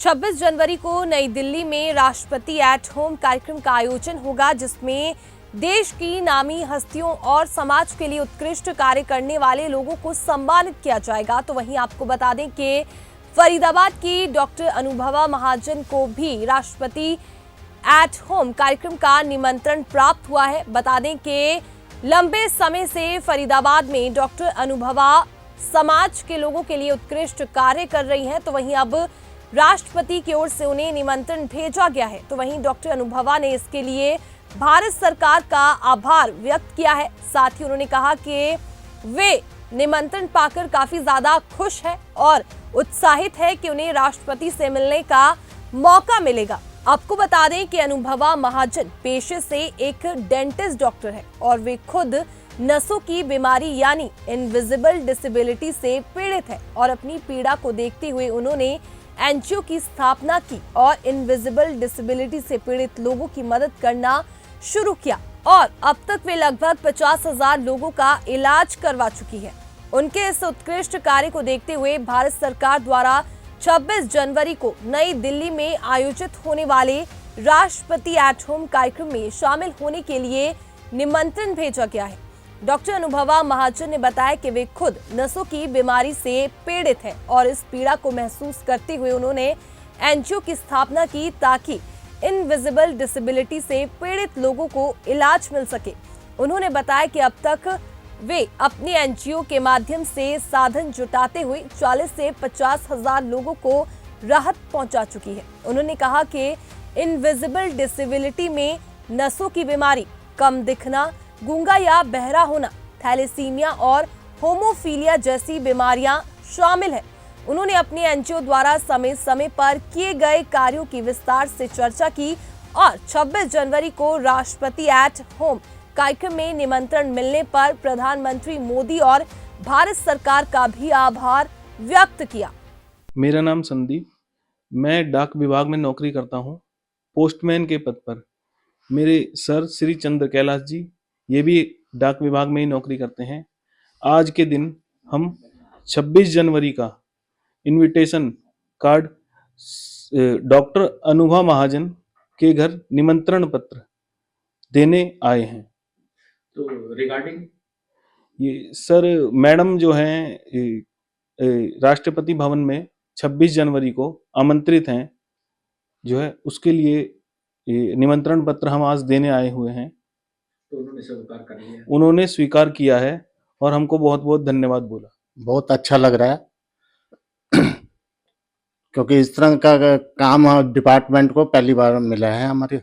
26 जनवरी को नई दिल्ली में राष्ट्रपति एट होम कार्यक्रम का आयोजन होगा, जिसमें देश की नामी हस्तियों और समाज के लिए उत्कृष्ट कार्य करने वाले लोगों को सम्मानित किया जाएगा। तो वहीं आपको बता दें कि फरीदाबाद की डॉक्टर अनुभवा महाजन को भी राष्ट्रपति एट होम कार्यक्रम का निमंत्रण प्राप्त हुआ है। बता दें कि लंबे समय से फरीदाबाद में डॉक्टर अनुभवा समाज के लोगों के लिए उत्कृष्ट कार्य कर रही हैं। तो वहीं अब राष्ट्रपति की ओर से उन्हें निमंत्रण भेजा गया है। तो वहीं डॉक्टर अनुभवा ने इसके लिए भारत सरकार का आभार व्यक्त किया है। साथ ही उन्होंने कहा कि वे निमंत्रण पाकर काफी ज्यादा खुश है और उत्साहित है कि उन्हें राष्ट्रपति से मिलने का मौका मिलेगा। आपको बता दें कि अनुभवा महाजन पेशे से एक डेंटिस्ट डॉक्टर है और वे खुद नसों की बीमारी यानी इनविजिबल डिसेबिलिटी से पीड़ित है और अपनी पीड़ा को देखते हुए उन्होंने एनजीओ की स्थापना की और इनविजिबल डिसेबिलिटी से पीड़ित लोगों की मदद करना शुरू किया और अब तक वे लगभग 50,000 लोगों का इलाज करवा चुकी है। उनके इस उत्कृष्ट कार्य को देखते हुए भारत सरकार द्वारा 26 जनवरी को नई दिल्ली में आयोजित होने वाले राष्ट्रपति एट होम कार्यक्रम में शामिल होने के लिए निमंत्रण भेजा गया है। डॉक्टर अनुभवा महाजन ने बताया कि वे खुद नसों की बीमारी से पीड़ित हैं और इस पीड़ा को महसूस करते हुए उन्होंने एनजीओ की स्थापना की ताकि इनविजिबल डिसेबिलिटी से पीड़ित लोगों को इलाज मिल सके। उन्होंने बताया कि अब तक वे अपनी एनजीओ के माध्यम से साधन जुटाते हुए 40 से 50,000 लोगों को राहत पहुंचा चुकी है। उन्होंने कहा कि इनविजिबल डिसेबिलिटी में नसों की बीमारी, कम दिखना, गूंगा या बहरा होना, थैलेसीमिया और होमोफीलिया जैसी बीमारियां शामिल है। उन्होंने अपनी एनजीओ द्वारा समय समय पर किए गए कार्यों की विस्तार से चर्चा की और 26 जनवरी को राष्ट्रपति एट होम कार्यक्रम में निमंत्रण मिलने पर प्रधानमंत्री मोदी और भारत सरकार का भी आभार व्यक्त किया। मेरा नाम संदीप, मैं डाक विभाग में नौकरी करता हूं, पोस्टमैन के पद पर। मेरे सर श्री चंद्र कैलाश जी ये भी डाक विभाग में ही नौकरी करते हैं। आज के दिन हम 26 जनवरी का इनविटेशन कार्ड डॉक्टर अनुभवा महाजन के घर निमंत्रण पत्र देने आए हैं। तो रिगार्डिंग ये सर मैडम जो हैं राष्ट्रपति भवन में 26 जनवरी को आमंत्रित हैं, जो है उसके लिए ये निमंत्रण पत्र हम आज देने आए हुए हैं। तो उन्होंने स्वीकार कर लिया? उन्होंने स्वीकार किया है और हमको बहुत बहुत धन्यवाद बोला। बहुत अच्छा लग रहा है क्योंकि इस तरह का काम डिपार्टमेंट को पहली बार मिला है हमारे।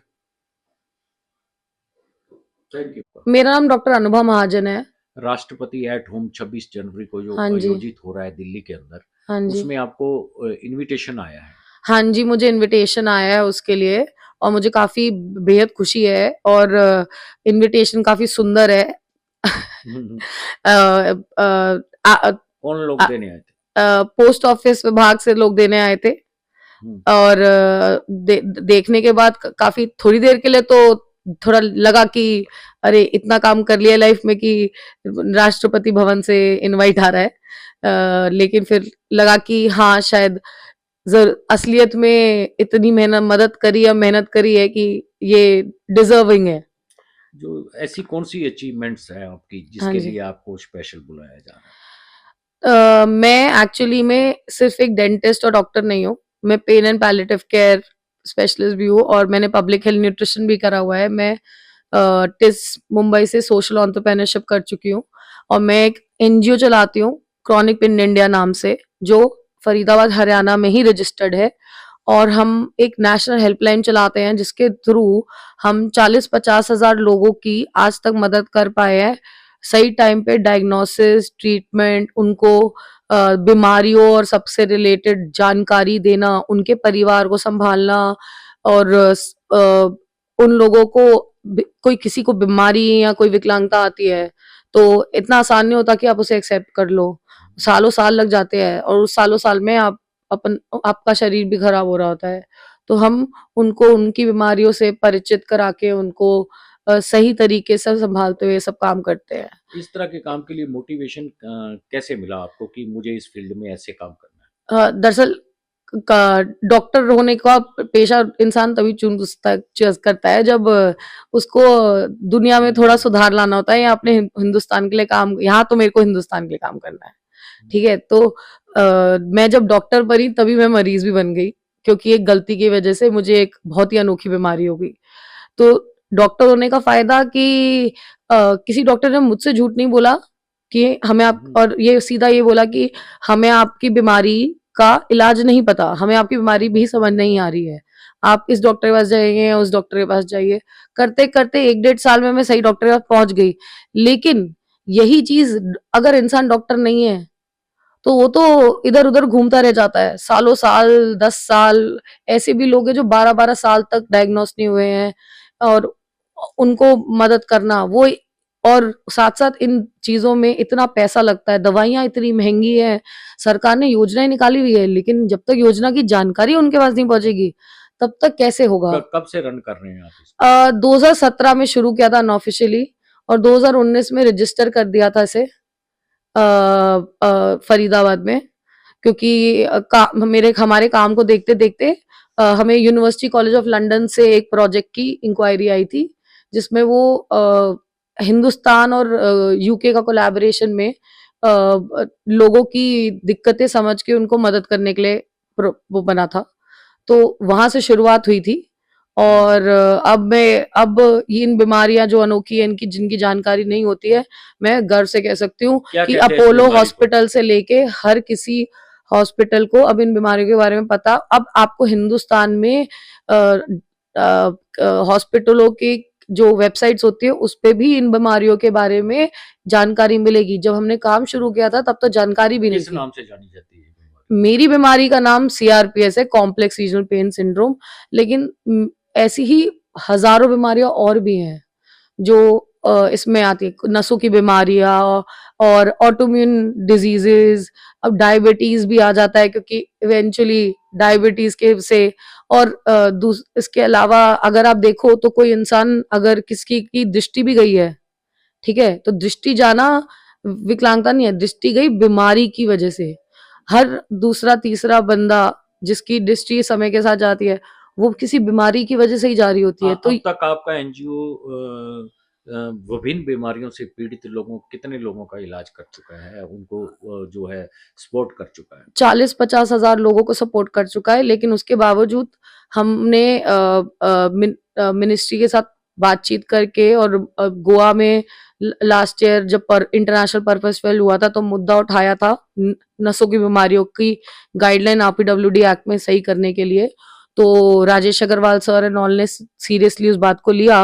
Thank you. मेरा नाम डॉक्टर अनुभवा महाजन है। राष्ट्रपति एट होम 26 जनवरी को जो हाँ जी। आयोजित हो रहा है दिल्ली के अंदर, हाँ जी, उसमें आपको इनविटेशन आया है? हाँ जी, मुझे इनविटेशन आया है उसके लिए और मुझे काफी बेहद खुशी है और इनविटेशन काफी सुंदर है। कौन लोग देने आए थे? पोस्ट ऑफिस विभाग से लोग देने आए थे और देखने के बाद काफी थोड़ी देर के लिए तो थोड़ा लगा कि अरे इतना काम कर लिया लाइफ में कि राष्ट्रपति भवन से इनवाइट आ रहा है, लेकिन फिर लगा कि हाँ शायद असलियत में इतनी मेहनत करी है कि ये डिजर्विंग है। जो ऐसी कौन सी अचीवमेंट्स है आपकी हाँ जिसके जी। लिए आपको स्पेशल बुलाया जा रहा है? मैं एक्चुअली में सिर्फ एक डेंटिस्ट और डॉक्टर नहीं हूँ, मैं pain and palliative care specialist भी हूँ और मैंने पब्लिक हेल्थ न्यूट्रिशन भी करा हुआ है। मैं टिस मुंबई से सोशल एंटरप्रेन्योरशिप कर चुकी हूँ और मैं एक एनजीओ चलाती हूँ क्रॉनिक पेन इंडिया नाम से, जो फरीदाबाद हरियाणा में ही रजिस्टर्ड है और हम एक नेशनल हेल्पलाइन चलाते हैं जिसके थ्रू हम 40-50,000 लोगों की आज तक मदद कर पाए हैं। सही टाइम पे डायग्नोसिस, ट्रीटमेंट, उनको बीमारियों और सबसे रिलेटेड जानकारी देना, उनके परिवार को संभालना और उन लोगों को कोई किसी को बीमारी या कोई विकलांगता आती है तो इतना आसान नहीं होता कि आप उसे एक्सेप्ट कर लो। सालों साल लग जाते हैं और उस सालों साल में आपका शरीर भी खराब हो रहा होता है। तो हम उनको उनकी बीमारियों से परिचित करा के उनको सही तरीके से संभालते हुए सब काम करते हैं। इस तरह के काम के लिए मोटिवेशन कैसे मिला आपको कि मुझे इस फील्ड में ऐसे काम करना है? दरअसल डॉक्टर होने का पेशा इंसान तभी चूज करता है जब उसको दुनिया में थोड़ा सुधार लाना होता है या अपने हिंदुस्तान के लिए काम, यहाँ तो मेरे को हिंदुस्तान के लिए काम करना है, ठीक है। तो मैं जब डॉक्टर बनी तभी मैं मरीज भी बन गई, क्योंकि एक गलती की वजह से मुझे एक बहुत ही अनोखी बीमारी हो गई। तो डॉक्टर होने का फायदा कि किसी डॉक्टर ने मुझसे झूठ नहीं बोला कि हमें आप, और ये सीधा ये बोला कि हमें आपकी बीमारी का इलाज नहीं पता, हमें आपकी बीमारी भी समझ नहीं आ रही है, आप इस डॉक्टर के पास जाइए या उस डॉक्टर के पास जाइए। करते करते 1-1.5 साल में मैं सही डॉक्टर के पास पहुंच गई। लेकिन यही चीज अगर इंसान डॉक्टर नहीं है तो वो तो इधर उधर घूमता रह जाता है, सालों साल, 10 साल। ऐसे भी लोग हैं जो 12-12 साल तक डायग्नोस नहीं हुए हैं, और उनको मदद करना वो, और साथ साथ इन चीजों में इतना पैसा लगता है, दवाइयां इतनी महंगी है, सरकार ने योजनाएं निकाली हुई है, लेकिन जब तक योजना की जानकारी उनके पास नहीं पहुंचेगी तब तक कैसे होगा। कब से रन कर रहे हैं आप इसको? 2017 में शुरू किया था अनऑफिशियली, और 2019 में रजिस्टर कर दिया था इसे फरीदाबाद में, क्योंकि हमारे काम को देखते देखते हमें यूनिवर्सिटी कॉलेज ऑफ लंदन से एक प्रोजेक्ट की इंक्वायरी आई थी, जिसमें वो हिंदुस्तान और यूके का कोलैबोरेशन में लोगों की दिक्कतें समझ के उनको मदद करने के लिए वो बना था। तो वहां से शुरुआत हुई थी, और अब इन बीमारियां जो अनोखी है, इनकी जिनकी जानकारी नहीं होती है, मैं गर्व से कह सकती हूँ कि कहते हैं इस अपोलो बीमारी को? हॉस्पिटल से लेके हर किसी हॉस्पिटल को अब इन बीमारियों के बारे में पता। अब आपको हिंदुस्तान में हॉस्पिटलों की जो वेबसाइट्स होती है उस पे भी इन बीमारियों के बारे में जानकारी मिलेगी। जब हमने काम शुरू किया था तब तो जानकारी भी नहीं किस थी। नाम से जानी जाती है ये बीमारी? मेरी बीमारी का नाम CRPS है, कॉम्प्लेक्स रीजनल पेन सिंड्रोम, लेकिन ऐसी ही हजारों बीमारियां और भी हैं जो इसमें आती है, नसों की बीमारियां और ऑटोइम्यून डिजीजेस। अब डायबिटीज भी आ जाता है, क्योंकि इवेंचुअली डायबिटीज के से, और इसके अलावा अगर आप देखो तो कोई इंसान, अगर किसी की दृष्टि भी गई है, ठीक है, तो दृष्टि जाना विकलांगता नहीं है, दृष्टि गई बीमारी की वजह से। हर दूसरा तीसरा बंदा जिसकी दृष्टि समय के साथ जाती है वो किसी बीमारी की वजह से ही जा रही होती है। तो अब तक आपका NGO विभिन्न बीमारियों से पीड़ित कितने लोगों का इलाज कर चुका है, उनको जो है सपोर्ट कर चुका है? 40-50 हजार लोगों को सपोर्ट कर चुका है, लेकिन उसके बावजूद हमने मिनिस्ट्री के साथ बातचीत करके, और गोवा में लास्ट ईयर जब इंटरनेशनल पर्पस फेस्टिवल हुआ था तो मुद्दा उठाया था नसों की बीमारियों की गाइडलाइन RPWD एक्ट में सही करने के लिए। तो Rajesh Agarwal sir and all ने सीरियसली उस बात को लिया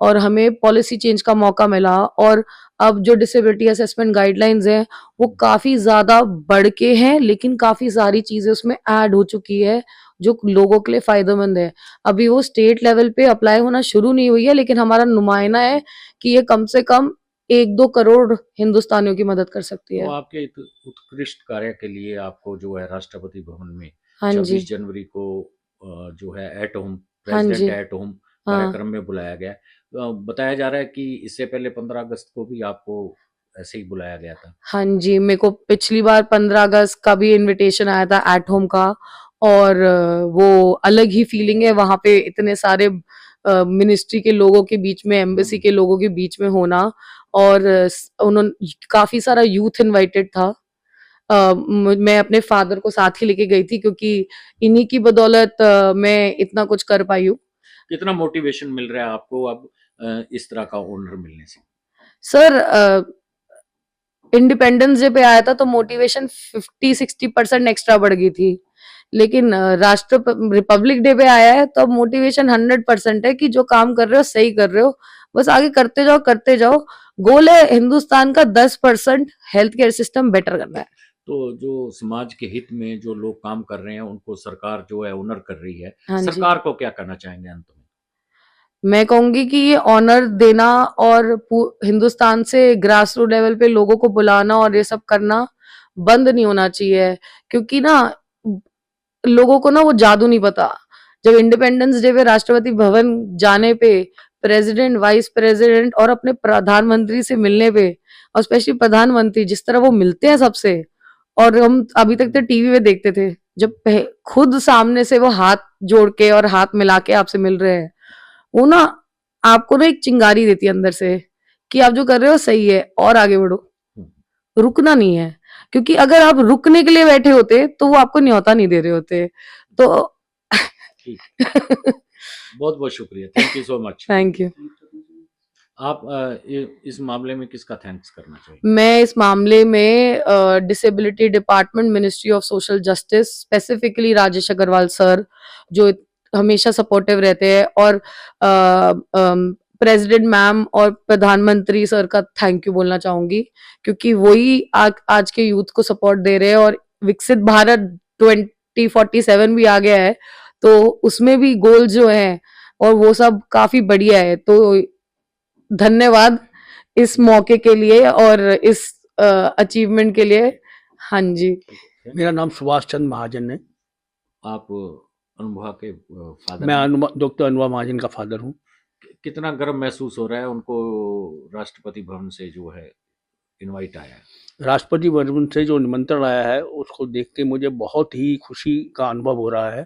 और हमें पॉलिसी चेंज का मौका मिला, और अब जो डिसेबिलिटी असेसमेंट गाइडलाइंस हैं वो काफी ज्यादा बढ़ के हैं, लेकिन काफी सारी चीजें उसमें ऐड हो चुकी है जो लोगों के लिए फायदेमंद है। अभी वो स्टेट लेवल पे अप्लाई होना शुरू नहीं हुई है, लेकिन हमारा नुमाइना है कि ये कम से कम 1-2 करोड़ हिंदुस्तानियों की मदद कर सकती है। तो आपके उत्कृष्ट कार्य के लिए आपको जो है राष्ट्रपति भवन में हाँ जी, 26 जनवरी को जो है एट होम, हाँ जी, प्रेसिडेंट एट होम हाँ। कार्यक्रम में बुलाया गया। बताया जा रहा है कि इससे पहले 15 अगस्त को भी आपको ऐसे ही बुलाया गया था। हाँ जी, मेरे को पिछली बार 15 अगस्त का भी इनविटेशन आया था एट होम का, और वो अलग ही फीलिंग है वहां पे इतने सारे मिनिस्ट्री के लोगों के बीच में, एम्बेसी के लोगों के बीच में होना, और उन्होंने काफी सारा यूथ इनवाइटेड था। मैं अपने फादर को साथ ही लेके गई थी, क्योंकि इन्हीं की बदौलत मैं इतना कुछ कर पाई हूँ। कितना मोटिवेशन मिल रहा है आपको अब इस तरह का ऑनर मिलने से? सर, इंडिपेंडेंस डे पे आया था तो मोटिवेशन 50-60% एक्स्ट्रा बढ़ गई थी, लेकिन रिपब्लिक डे पे आया है तो मोटिवेशन 100% है कि जो काम कर रहे हो सही कर रहे हो, बस आगे करते जाओ करते जाओ। गोल है हिंदुस्तान का 10% हेल्थ केयर सिस्टम बेटर करना है। तो जो समाज के हित में जो लोग काम कर रहे हैं उनको सरकार जो है ऑनर कर रही है, हाँ जी। सरकार को क्या करना चाहेंगे अंत में? मैं कहूंगी कि ये ऑनर देना और हिंदुस्तान से ग्रास रूट लेवल पे लोगों को बुलाना और ये सब करना बंद नहीं होना चाहिए, क्योंकि ना लोगों को ना वो जादू नहीं पता। जब इंडिपेंडेंस डे पे राष्ट्रपति भवन जाने पे प्रेसिडेंट, वाइस प्रेसिडेंट और अपने प्रधानमंत्री से मिलने पे, और स्पेशली प्रधानमंत्री जिस तरह वो मिलते हैं सबसे, और हम अभी तक तो टीवी में देखते थे खुद सामने से वो हाथ जोड़ के और हाथ मिला के आपसे मिल रहे हैं, वो ना आपको ना एक चिंगारी देती है अंदर से कि आप जो कर रहे हो सही है और आगे बढ़ो, रुकना नहीं है। क्योंकि अगर आप रुकने के लिए बैठे होते तो वो आपको न्योता नहीं दे रहे होते। तो ठीक बहुत बहुत शुक्रिया, thank you so much. Thank you. आप इस मामले में किसका थैंक्स करना चाहिए? मैं इस मामले में disability department, ministry of social justice, specifically Rajesh Agarwal sir जो हमेशा सपोर्टिव रहते हैं, और प्रेसिडेंट मैम और प्रधानमंत्री सर का थैंक यू बोलना चाहूंगी, क्योंकि वही आज के यूथ को सपोर्ट दे रहे हैं। और विकसित भारत 2047 भी आ गया है, तो उसमें भी गोल जो है और वो सब काफी बढ़िया है। तो धन्यवाद इस मौके के लिए और इस अचीवमेंट के लिए। हाँ जी। मेरा नाम सुभाष चंद्र महाजन है। आप अनुभा के फादर मैं डॉक्टर अनुभा महाजन का फादर हूँ। कितना गर्व महसूस हो रहा है उनको राष्ट्रपति भवन से जो है इनवाइट आया है? राष्ट्रपति भवन से जो निमंत्रण आया है उसको देख के मुझे बहुत ही खुशी का अनुभव हो रहा है,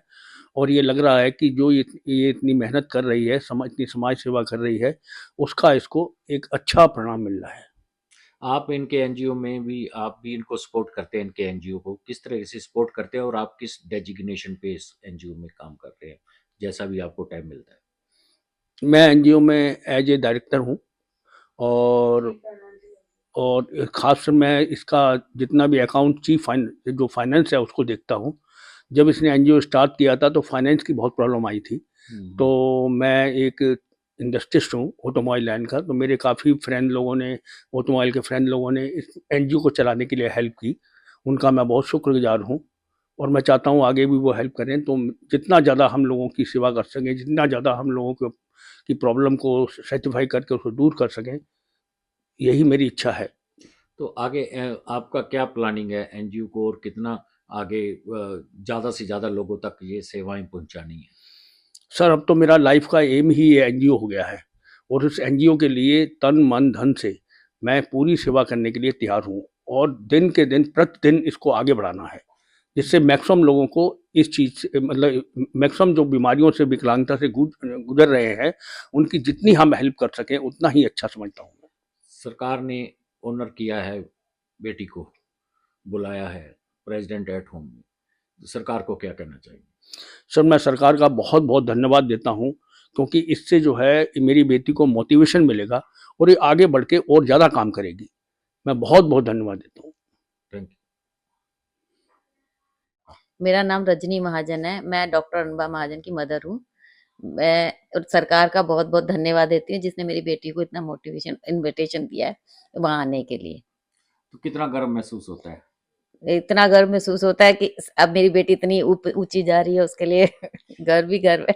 और ये लग रहा है कि जो ये इतनी मेहनत कर रही है, इतनी समाज सेवा कर रही है, उसका इसको एक अच्छा परिणाम मिल रहा है। आप इनके एनजीओ में भी, आप भी इनको सपोर्ट करते हैं, इनके एनजीओ को किस तरह से सपोर्ट करते हैं, और आप किस डेजिग्नेशन पे इस एनजीओ में काम कर रहे हैं, जैसा भी आपको टाइम मिलता है? मैं एनजीओ में एज ए डायरेक्टर हूँ, और खासकर मैं इसका जितना भी अकाउंट जो फाइनेंस है उसको देखता हूँ। जब इसने एनजीओ स्टार्ट किया था तो फाइनेंस की बहुत प्रॉब्लम आई थी। तो मैं एक इंडस्ट्रिस्ट हूँ ऑटोमोबाइल लाइन का, तो मेरे काफ़ी ऑटोमोबाइल के फ्रेंड लोगों ने इस एनजीओ को चलाने के लिए हेल्प की। उनका मैं बहुत शुक्रगुजार हूँ, और मैं चाहता हूँ आगे भी वो हेल्प करें। तो जितना ज़्यादा हम लोगों की सेवा कर सकें, जितना ज़्यादा हम लोगों की प्रॉब्लम को सर्टिफाई करके उसको दूर कर सकें, यही मेरी इच्छा है। तो आगे आपका क्या प्लानिंग है एनजीओ को, और कितना आगे ज़्यादा से ज़्यादा लोगों तक ये सेवाएं पहुंचानी है? सर, अब तो मेरा लाइफ का एम ही ये एनजीओ हो गया है, और उस एनजीओ के लिए तन मन धन से मैं पूरी सेवा करने के लिए तैयार हूँ, और दिन के दिन प्रतिदिन इसको आगे बढ़ाना है, जिससे मैक्सिमम लोगों को इस चीज़ से, मतलब मैक्सिमम जो बीमारियों से, विकलांगता से गुजर रहे हैं, उनकी जितनी हम हेल्प कर सकें उतना ही अच्छा समझता हूँ। सरकार ने ऑनर किया है, बेटी को बुलाया है प्रेसिडेंट एट होम में, तो सरकार को क्या कहना चाहिए? सर, मैं सरकार का बहुत बहुत धन्यवाद देता हूँ, क्योंकि इससे जो है मेरी बेटी को मोटिवेशन मिलेगा और ये आगे बढ़ के और ज़्यादा काम करेगी। मैं बहुत बहुत धन्यवाद देता हूँ। Thank you. मेरा नाम रजनी महाजन है। मैं डॉक्टर अनुभा महाजन की मदर हूँ। मैं सरकार का बहुत बहुत धन्यवाद देती हूँ जिसने मेरी बेटी को इतना इनविटेशन दिया है वहाँ आने के लिए। तो कितना गर्व महसूस होता है? इतना गर्व महसूस होता है कि अब मेरी बेटी इतनी ऊंची जा रही है, उसके लिए गर्व ही गर्व है।